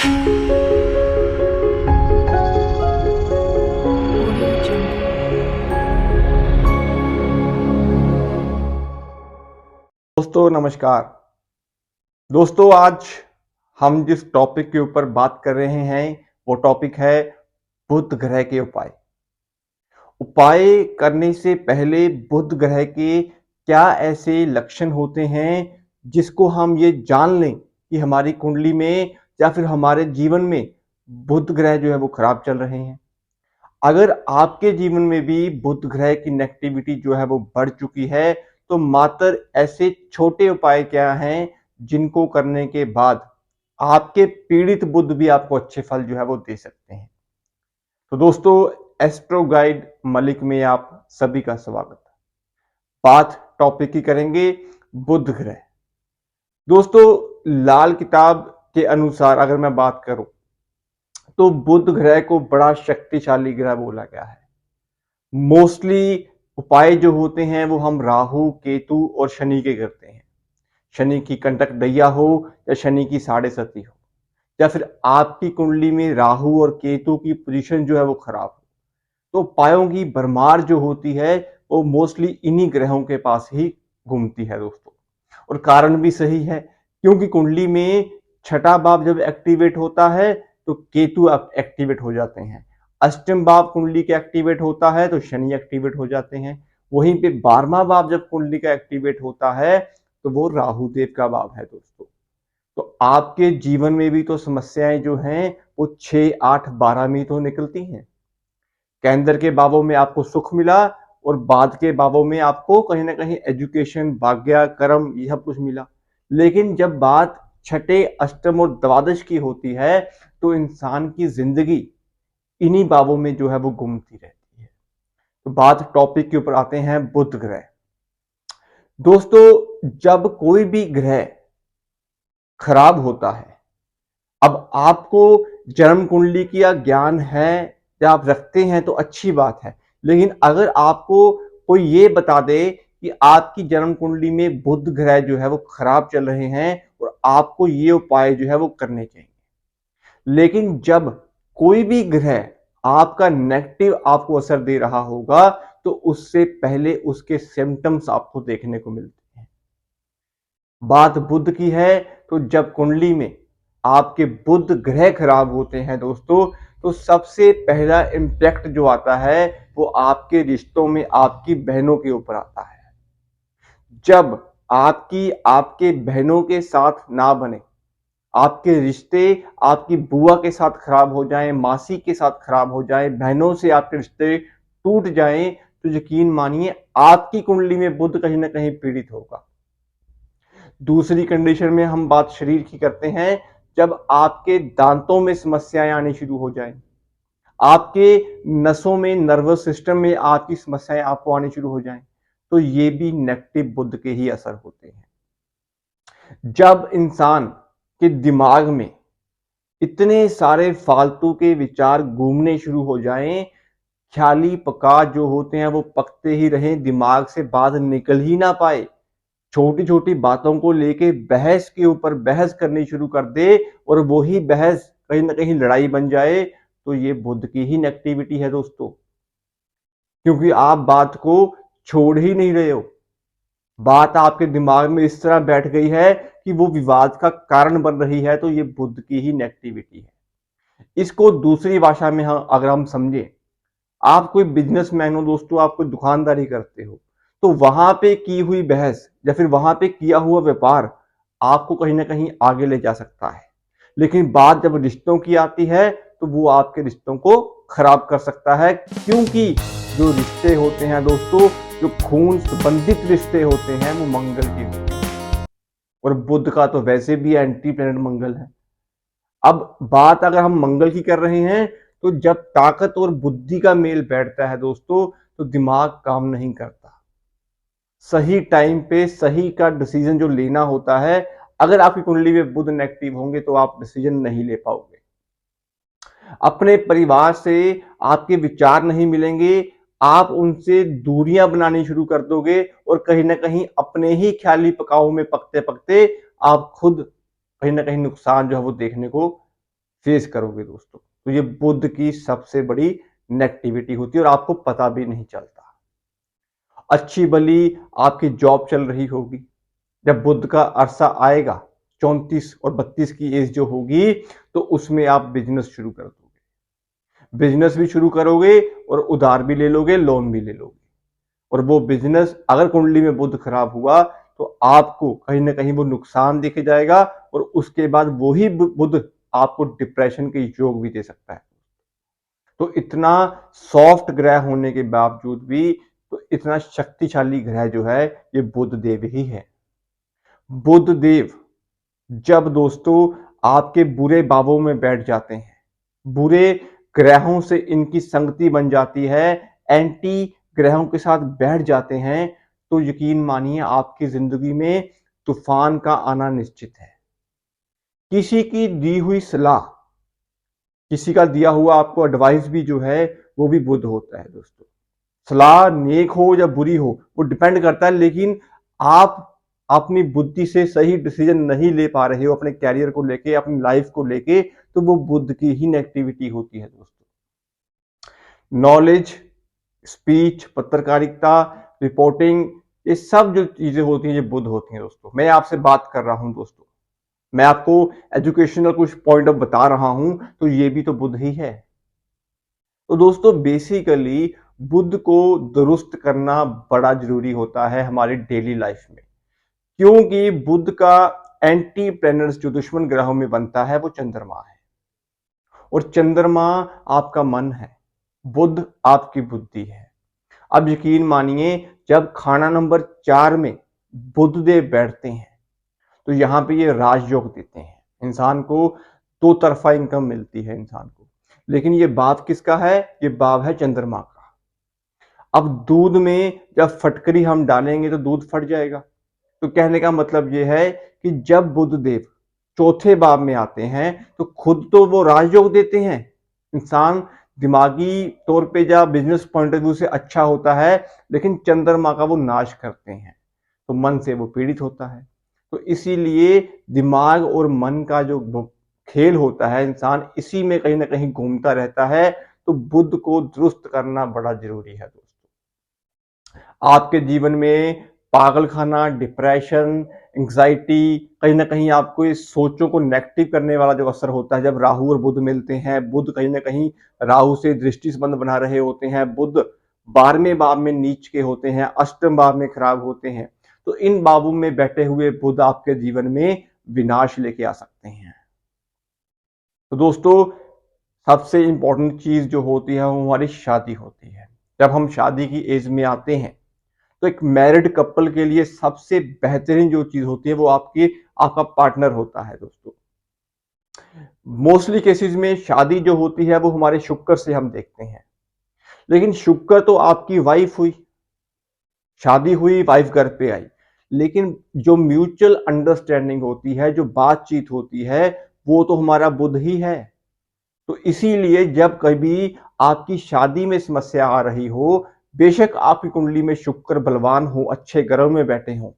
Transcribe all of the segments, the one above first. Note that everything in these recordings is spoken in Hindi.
दोस्तों नमस्कार। दोस्तों आज हम जिस टॉपिक के ऊपर बात कर रहे हैं वो टॉपिक है बुध ग्रह के उपाय। उपाय करने से पहले बुध ग्रह के क्या ऐसे लक्षण होते हैं जिसको हम ये जान लें कि हमारी कुंडली में या फिर हमारे जीवन में बुध ग्रह जो है वो खराब चल रहे हैं। अगर आपके जीवन में भी बुध ग्रह की नेगेटिविटी जो है वो बढ़ चुकी है तो मात्र ऐसे छोटे उपाय क्या हैं जिनको करने के बाद आपके पीड़ित बुध भी आपको अच्छे फल जो है वो दे सकते हैं। तो दोस्तों एस्ट्रो गाइड मलिक में आप सभी का स्वागत। बात टॉपिक की करेंगे बुध ग्रह। दोस्तों लाल किताब के अनुसार अगर मैं बात करूं तो बुध ग्रह को बड़ा शक्तिशाली ग्रह बोला गया है। मोस्टली उपाय जो होते हैं वो हम राहु केतु और शनि के करते हैं। शनि की कंटक दैया हो या शनि की साढ़े सती हो या फिर आपकी कुंडली में राहु और केतु की पोजीशन जो है वो खराब हो तो उपायों की भरमार जो होती है वो मोस्टली इन्हीं ग्रहों के पास ही घूमती है दोस्तों। और कारण भी सही है क्योंकि कुंडली में छठा भाव जब एक्टिवेट होता है तो केतु एक्टिवेट हो जाते हैं। अष्टम भाव कुंडली के एक्टिवेट होता है तो शनि एक्टिवेट हो जाते हैं। वहीं पे 12वां भाव जब कुंडली का एक्टिवेट होता है तो वो राहु देव का भाव है दोस्तों। तो आपके जीवन में भी तो समस्याएं जो हैं वो 6, 8, 12 में तो निकलती हैं। केंद्र के भावों में आपको सुख मिला और बाद के भावों में आपको कहीं ना कहीं एजुकेशन भाग्य कर्म ये सब कुछ मिला। लेकिन जब बात छठे अष्टम और द्वादश की होती है तो इंसान की जिंदगी इन्हीं भावों में जो है वो घूमती रहती है। तो बात टॉपिक के ऊपर आते हैं बुध ग्रह। दोस्तों जब कोई भी ग्रह खराब होता है, अब आपको जन्म कुंडली की ज्ञान है या आप रखते हैं तो अच्छी बात है। लेकिन अगर आपको कोई ये बता दे कि आपकी जन्म कुंडली में बुध ग्रह जो है वो खराब चल रहे हैं और आपको ये उपाय जो है वो करने चाहिए, लेकिन जब कोई भी ग्रह आपका नेगेटिव आपको असर दे रहा होगा तो उससे पहले उसके सिम्टम्स आपको देखने को मिलते हैं। बात बुध की है तो जब कुंडली में आपके बुध ग्रह खराब होते हैं दोस्तों तो सबसे पहला इंपैक्ट जो आता है वो आपके रिश्तों में आपकी बहनों के ऊपर आता है। जब आपके बहनों के साथ ना बने, आपके रिश्ते आपकी बुआ के साथ खराब हो जाएं, मासी के साथ खराब हो जाएं, बहनों से आपके रिश्ते टूट जाएं तो यकीन मानिए आपकी कुंडली में बुध कहीं ना कहीं पीड़ित होगा। दूसरी कंडीशन में हम बात शरीर की करते हैं, जब आपके दांतों में समस्याएं आनी शुरू हो जाएं, आपके नसों में नर्वस सिस्टम में आपकी समस्याएं आपको आनी शुरू हो जाएं, तो ये भी नेगेटिव बुध के ही असर होते हैं। जब इंसान के दिमाग में इतने सारे फालतू के विचार घूमने शुरू हो जाएं, ख्याली पका जो होते हैं वो पकते ही रहें, दिमाग से बात निकल ही ना पाए, छोटी छोटी बातों को लेके बहस के ऊपर बहस करनी शुरू कर दे और वही बहस कहीं ना कहीं लड़ाई बन जाए, तो ये बुध की ही नेगेटिविटी है दोस्तों। क्योंकि आप बात को छोड़ ही नहीं रहे हो, बात आपके दिमाग में इस तरह बैठ गई है कि वो विवाद का कारण बन रही है, तो ये बुध की ही नेगेटिविटी है। इसको दूसरी भाषा में अगर हम समझे, आप कोई बिजनेसमैन हो दोस्तों, आप कोई दुकानदारी करते हो तो वहां पे की हुई बहस या फिर वहां पे किया हुआ व्यापार आपको कहीं ना कहीं आगे ले जा सकता है। लेकिन बात जब रिश्तों की आती है तो वो आपके रिश्तों को खराब कर सकता है, क्योंकि जो रिश्ते होते हैं दोस्तों, जो खून संबंधित रिश्ते होते हैं वो मंगल के होते हैं और बुध का तो वैसे भी एंटी प्लैनेट मंगल है। अब बात अगर हम मंगल की कर रहे हैं तो जब ताकत और बुद्धि का मेल बैठता है दोस्तों तो दिमाग काम नहीं करता। सही टाइम पे सही का डिसीजन जो लेना होता है, अगर आपकी कुंडली में बुध नेगेटिव होंगे तो आप डिसीजन नहीं ले पाओगे। अपने परिवार से आपके विचार नहीं मिलेंगे, आप उनसे दूरियां बनानी शुरू कर दोगे और कहीं ना कहीं अपने ही ख्याली पकाओ में पकते पकते आप खुद कहीं ना कहीं नुकसान जो है वो देखने को फेस करोगे दोस्तों। तो ये बुध की सबसे बड़ी नेगेटिविटी होती है और आपको पता भी नहीं चलता। अच्छी भली आपकी जॉब चल रही होगी, जब बुध का अरसा आएगा 34 और 32 की एज जो होगी, तो उसमें आप बिजनेस शुरू कर दोगे। बिजनेस भी शुरू करोगे और उधार भी ले लोगे, लोन भी ले लोगे। और वो बिजनेस अगर कुंडली में बुध खराब हुआ तो आपको कहीं ना कहीं वो नुकसान दिख जाएगा और उसके बाद वही बुध आपको डिप्रेशन के योग भी दे सकता है। तो इतना सॉफ्ट ग्रह होने के बावजूद भी तो इतना शक्तिशाली ग्रह जो है ये बुध देव ही है। बुध देव जब दोस्तों आपके बुरे भावों में बैठ जाते हैं, बुरे ग्रहों से इनकी संगति बन जाती है, एंटी ग्रहों के साथ बैठ जाते हैं, तो यकीन मानिए आपकी जिंदगी में तूफान का आना निश्चित है। किसी की दी हुई सलाह, किसी का दिया हुआ आपको एडवाइस भी जो है वो भी बुध होता है दोस्तों। सलाह नेक हो या बुरी हो वो डिपेंड करता है, लेकिन आप अपनी बुद्धि से सही डिसीजन नहीं ले पा रहे हो अपने कैरियर को लेके, अपनी लाइफ को लेके, तो वो बुध की ही नेगेटिविटी होती है दोस्तों। नॉलेज, स्पीच, पत्रकारिता, रिपोर्टिंग, ये सब जो चीजें होती हैं ये बुध होती हैं दोस्तों। मैं आपसे बात कर रहा हूं दोस्तों, मैं आपको एजुकेशनल कुछ पॉइंट ऑफ बता रहा हूं, तो ये भी तो बुध ही है। तो दोस्तों बेसिकली बुध को दुरुस्त करना बड़ा जरूरी होता है हमारी डेली लाइफ में, क्योंकि बुध का एंटी प्लैनेट्स जो दुश्मन ग्रहों में बनता है वो चंद्रमा है, और चंद्रमा आपका मन है, बुध आपकी बुद्धि है। अब यकीन मानिए जब खाना नंबर 4 में बुध देव बैठते हैं तो यहां पे ये राजयोग देते हैं इंसान को, दो तरफा इनकम मिलती है इंसान को। लेकिन ये भाव किसका है? ये भाव है चंद्रमा का। अब दूध में जब फटकरी हम डालेंगे तो दूध फट जाएगा। तो कहने का मतलब ये है कि जब बुध देव चौथे भाव में आते हैं तो खुद तो वो राजयोग देते हैं, इंसान दिमागी तौर पे या बिजनेस पॉइंट ऑफ व्यू से अच्छा होता है, लेकिन चंद्रमा का वो नाश करते हैं, तो मन से वो पीड़ित होता है। तो इसीलिए दिमाग और मन का जो खेल होता है, इंसान इसी में कहीं ना कहीं घूमता रहता है। तो बुध को दुरुस्त करना बड़ा जरूरी है दोस्तों। आपके जीवन में पागल खाना, डिप्रेशन, एंग्जाइटी, कहीं ना कहीं आपको इस सोचों को नेगेटिव करने वाला जो असर होता है, जब राहु और बुध मिलते हैं, बुध कहीं ना कहीं राहु से दृष्टि संबंध बना रहे होते हैं, बुध 12वें भाव में नीच के होते हैं, अष्टम भाव में खराब होते हैं, तो इन भावों में बैठे हुए बुध आपके जीवन में विनाश लेके आ सकते हैं। तो दोस्तों सबसे इंपॉर्टेंट चीज जो होती है वो हमारी शादी होती है। जब हम शादी की एज में आते हैं तो एक मैरिड कपल के लिए सबसे बेहतरीन जो चीज होती है वो आपका पार्टनर होता है दोस्तों। मोस्टली केसेस में शादी जो होती है वो हमारे शुक्र से हम देखते हैं, लेकिन शुक्र तो आपकी वाइफ हुई, शादी हुई, वाइफ घर पे आई, लेकिन जो म्यूचुअल अंडरस्टैंडिंग होती है, जो बातचीत होती है, वो तो हमारा बुध ही है। तो इसीलिए जब कभी आपकी शादी में समस्या आ रही हो, बेशक आपकी कुंडली में शुक्र बलवान हो, अच्छे ग्रह में बैठे हो,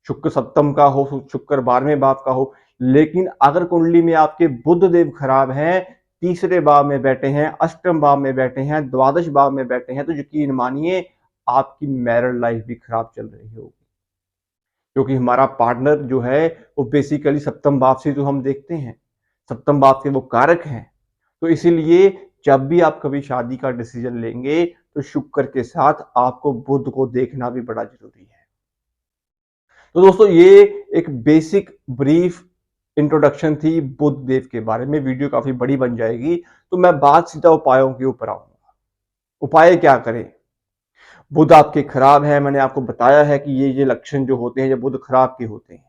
शुक्र सप्तम का हो, शुक्र 12वें भाव का हो, लेकिन अगर कुंडली में आपके बुध देव खराब हैं, तीसरे भाव में बैठे हैं, अष्टम भाव में बैठे हैं, द्वादश भाव में बैठे हैं, तो यकीन मानिए आपकी मैरिड लाइफ भी खराब चल रही होगी। क्योंकि हमारा पार्टनर जो है वो बेसिकली सप्तम भाव से जो हम देखते हैं, सप्तम भाव के वो कारक हैं। तो इसीलिए जब भी आप कभी शादी का डिसीजन लेंगे तो शुक्र के साथ आपको बुध को देखना भी बड़ा जरूरी है। तो दोस्तों ये एक बेसिक ब्रीफ इंट्रोडक्शन थी बुध देव के बारे में। वीडियो काफी बड़ी बन जाएगी, तो मैं बात सीधा उपायों के ऊपर आऊंगा। उपाय क्या करें? बुध आपके खराब है, मैंने आपको बताया है कि ये लक्षण जो होते हैं ये बुध खराब के होते हैं।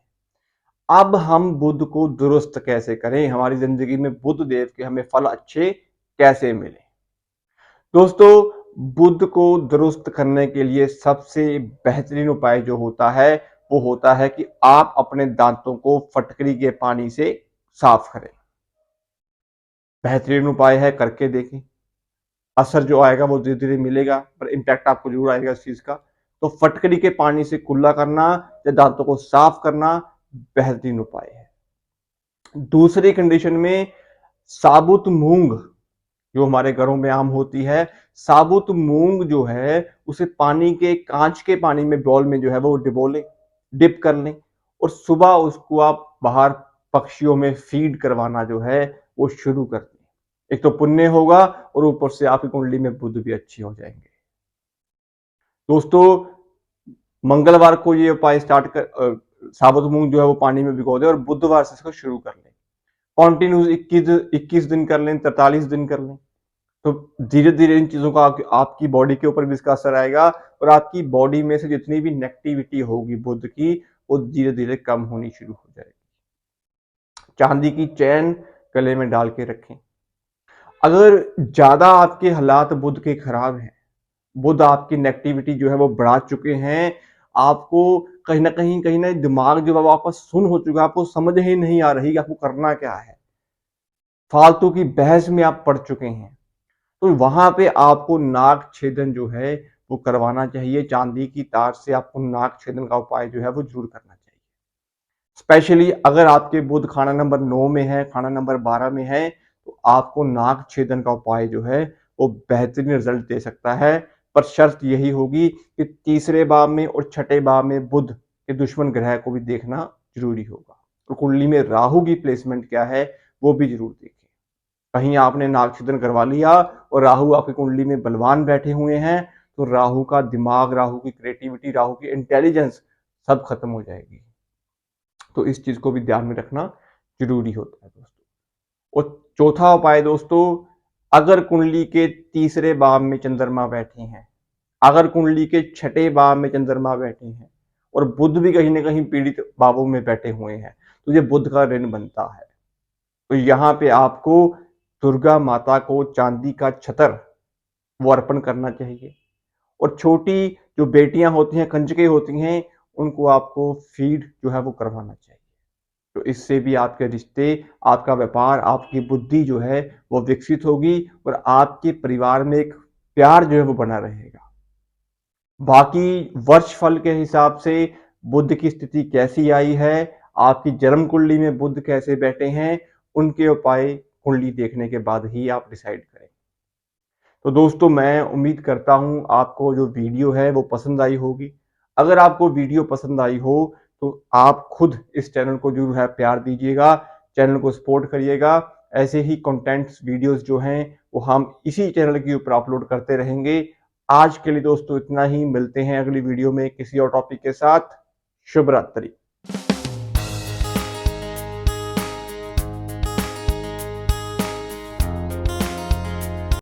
अब हम बुध को दुरुस्त कैसे करें, हमारी जिंदगी में बुध देव के हमें फल अच्छे कैसे मिले? दोस्तों बुध को दुरुस्त करने के लिए सबसे बेहतरीन उपाय जो होता है वो होता है कि आप अपने दांतों को फटकरी के पानी से साफ करें। बेहतरीन उपाय है, करके देखें। असर जो आएगा वो धीरे धीरे मिलेगा, पर इम्पैक्ट आपको जरूर आएगा इस चीज का। तो फटकरी के पानी से कुल्ला करना या दांतों को साफ करना बेहतरीन उपाय है। दूसरी कंडीशन में साबुत मूंग जो हमारे घरों में आम होती है, साबुत मूंग जो है उसे पानी के, कांच के पानी में, बाउल में जो है वो डिबो लें, डिप कर लें और सुबह उसको आप बाहर पक्षियों में फीड करवाना जो है वो शुरू कर दें। एक तो पुण्य होगा और ऊपर से आपकी कुंडली में बुध भी अच्छी हो जाएंगे। दोस्तों, मंगलवार को ये उपाय स्टार्ट कर, साबुत मूंग जो है वो पानी में भिगो दें और बुधवार से इसको शुरू कर लें। कॉन्टिन्यूस 21 दिन कर लें, 43 दिन कर लें, तो धीरे धीरे इन चीजों का आपकी बॉडी के ऊपर भी इसका असर आएगा और आपकी बॉडी में से जितनी भी नेगेटिविटी होगी बुध की, वो धीरे धीरे कम होनी शुरू हो जाएगी। चांदी की चैन गले में डाल के रखें। अगर ज्यादा आपके हालात बुध के खराब हैं, बुध आपकी नेगेटिविटी जो है वो बढ़ा चुके हैं, आपको कहीं ना दिमाग जो है वो आपका सुन हो चुका है, आपको समझ ही नहीं आ रही कि आपको करना क्या है, फालतू की बहस में आप पड़ चुके हैं, तो वहां पे आपको नाक छेदन जो है वो करवाना चाहिए। चांदी की तार से आपको नाक छेदन का उपाय जो है वो जरूर करना चाहिए। स्पेशली अगर आपके बुध खाना नंबर 9 में है, खाना नंबर 12 में है, तो आपको नाक छेदन का उपाय जो है वो बेहतरीन रिजल्ट दे सकता है। पर शर्त यही होगी कि तीसरे भाव में और छठे भाव में बुध के दुश्मन ग्रह को भी देखना जरूरी होगा। तो कुंडली में राहु की प्लेसमेंट क्या है वो भी जरूर देखें। कहीं आपने नाक छेदन करवा लिया और राहु आपकी कुंडली में बलवान बैठे हुए हैं, तो राहु का दिमाग, राहु की क्रिएटिविटी, राहु की इंटेलिजेंस सब खत्म हो जाएगी। तो इस चीज को भी ध्यान में रखना जरूरी होता है दोस्तों। और चौथा उपाय दोस्तों, अगर कुंडली के तीसरे भाव में चंद्रमा बैठे हैं, अगर कुंडली के छठे भाव में चंद्रमा बैठे हैं और बुध भी कहीं ना कहीं पीड़ित भावों में बैठे हुए हैं, तो ये बुध का ऋण बनता है। तो यहाँ पे आपको दुर्गा माता को चांदी का छतर वो अर्पण करना चाहिए और छोटी जो बेटियां होती हैं, कंजकें होती हैं, उनको आपको फीड जो है वो करवाना चाहिए। तो इससे भी आपके रिश्ते, आपका व्यापार, आपकी बुद्धि जो है वो विकसित होगी और आपके परिवार में एक प्यार जो है वो बना रहेगा। बाकी वर्ष फल के हिसाब से बुध की स्थिति कैसी आई है, आपकी जन्म कुंडली में बुध कैसे बैठे हैं, उनके उपाय कुंडली देखने के बाद ही आप डिसाइड करें। तो दोस्तों, मैं उम्मीद करता हूं आपको जो वीडियो है वो पसंद आई होगी। अगर आपको वीडियो पसंद आई हो तो आप खुद इस चैनल को जरूर है प्यार दीजिएगा, चैनल को सपोर्ट करिएगा। ऐसे ही कंटेंट्स वीडियोस जो हैं वो हम इसी चैनल के ऊपर अपलोड करते रहेंगे। आज के लिए दोस्तों इतना ही, मिलते हैं अगली वीडियो में किसी और टॉपिक के साथ। शुभ रात्रि।